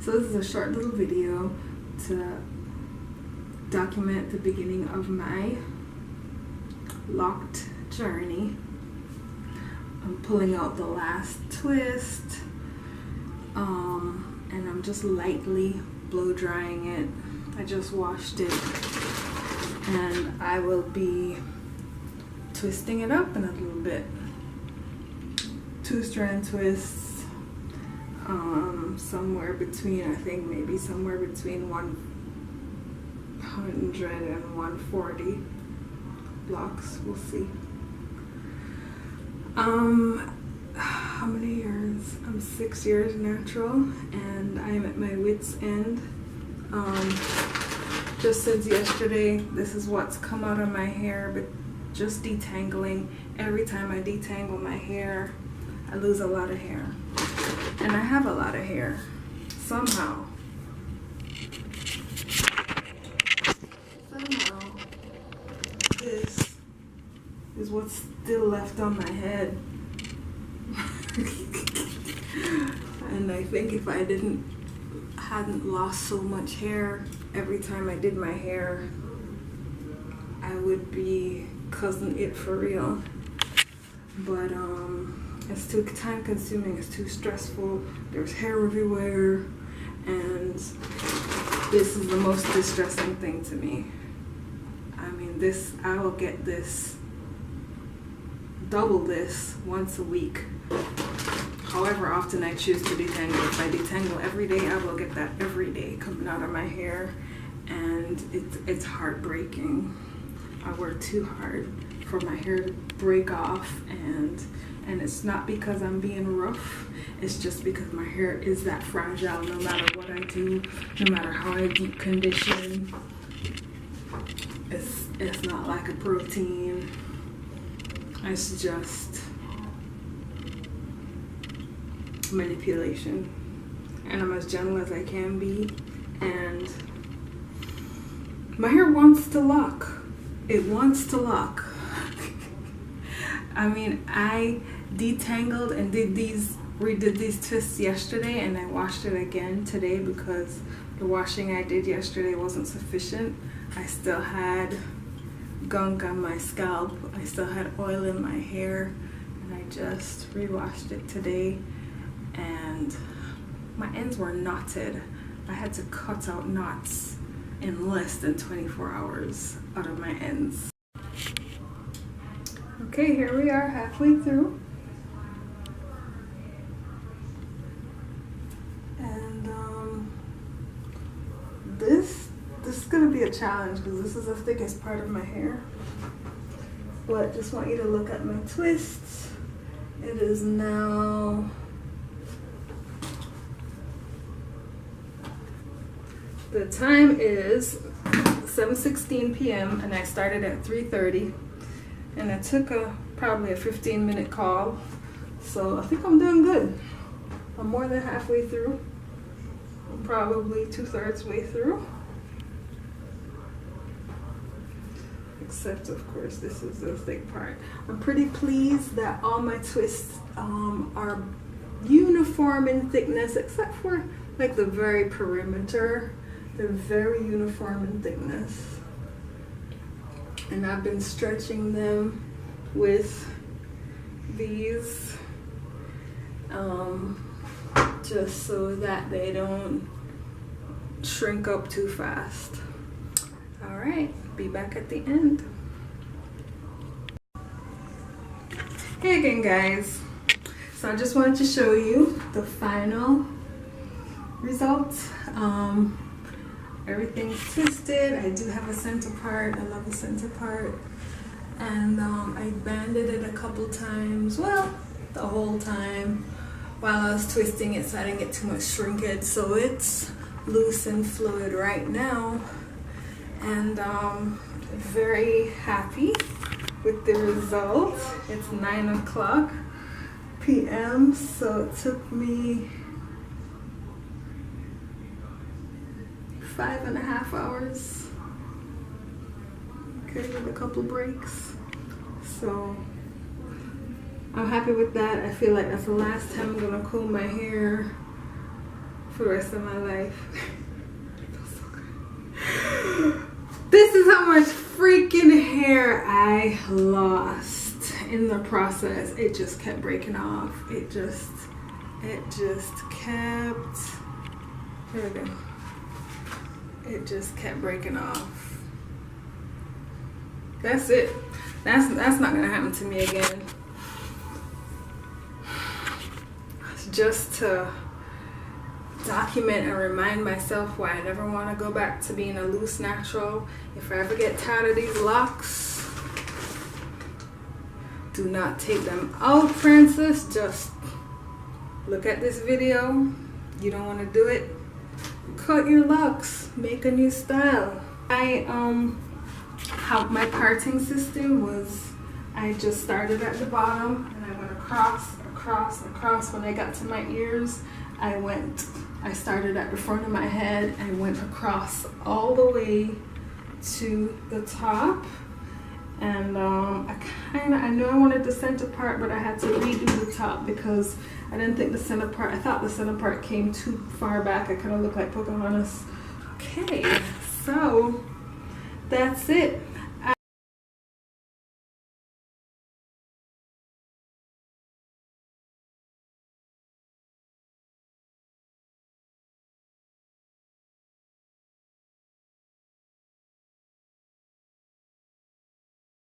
So this is a short little video to document the beginning of my locked journey. I'm pulling out the last twist, and I'm just lightly blow drying it. I just washed it, and I will be twisting it up in a little bit. 2 strand twists, somewhere between, I think maybe somewhere between 100 and 140 locs. We'll see. How many years? I'm 6 years natural, and I am at my wit's end. Just since yesterday, this is what's come out of my hair, but just detangling. Every time I detangle my hair, I lose a lot of hair. And I have a lot of hair, somehow. This is what's still left on my head. And I think if I hadn't lost so much hair every time I did my hair, I would be cussing it for real. But it's too time consuming, it's too stressful, there's hair everywhere, and this is the most distressing thing to me. I mean, I will get this, double this once a week. However often I choose to detangle. If I detangle every day, I will get that every day coming out of my hair, and it's heartbreaking. I work too hard for my hair to break off, and it's not because I'm being rough, it's just because my hair is that fragile. No matter what I do, no matter how I deep condition, it's not like a protein. It's just manipulation, and I'm as gentle as I can be, and my hair wants to lock. It wants to lock. I mean, I detangled and redid these twists yesterday, and I washed it again today because the washing I did yesterday wasn't sufficient. I still had gunk on my scalp, I still had oil in my hair, and I just re-washed it today, and my ends were knotted. I had to cut out knots in less than 24 hours out of my ends. Okay, here we are halfway through, and this is gonna be a challenge because this is the thickest part of my hair. But just want you to look at my twists. It is now the time is 7:16 p.m. and I started at 3:30, and I took probably a 15-minute call, so I think I'm doing good. I'm more than halfway through. I'm probably 2/3 way through. Except, of course, this is the thick part. I'm pretty pleased that all my twists are uniform in thickness, except for like the very perimeter. They're very uniform in thickness. And I've been stretching them with these just so that they don't shrink up too fast. All right, be back at the end. Hey again, guys. So I just wanted to show you the final result. Everything's twisted. I do have a center part. I love the center part. And I banded it a couple times. Well, the whole time while I was twisting it so I didn't get too much shrinkage. So it's loose and fluid right now. And very happy with the result. It's 9:00 p.m. so it took me 5.5 hours. Okay, with a couple breaks. So I'm happy with that. I feel like that's the last time I'm gonna comb my hair for the rest of my life. This is how much freaking hair I lost in the process. It just kept breaking off. It just kept, here we go. It just kept breaking off. That's it. That's not gonna happen to me again. Just to document and remind myself why I never want to go back to being a loose natural. If I ever get tired of these locks, do not take them out, Francis. Just look at this video. You don't want to do it, cut your locks, make a new style. How my parting system was, I just started at the bottom and I went across. When I got to my ears, I started at the front of my head and went across all the way to the top. And I knew I wanted the center part, but I had to redo the top because I didn't think the center part, I thought the center part came too far back. I kind of looked like Pocahontas. Okay, so that's it.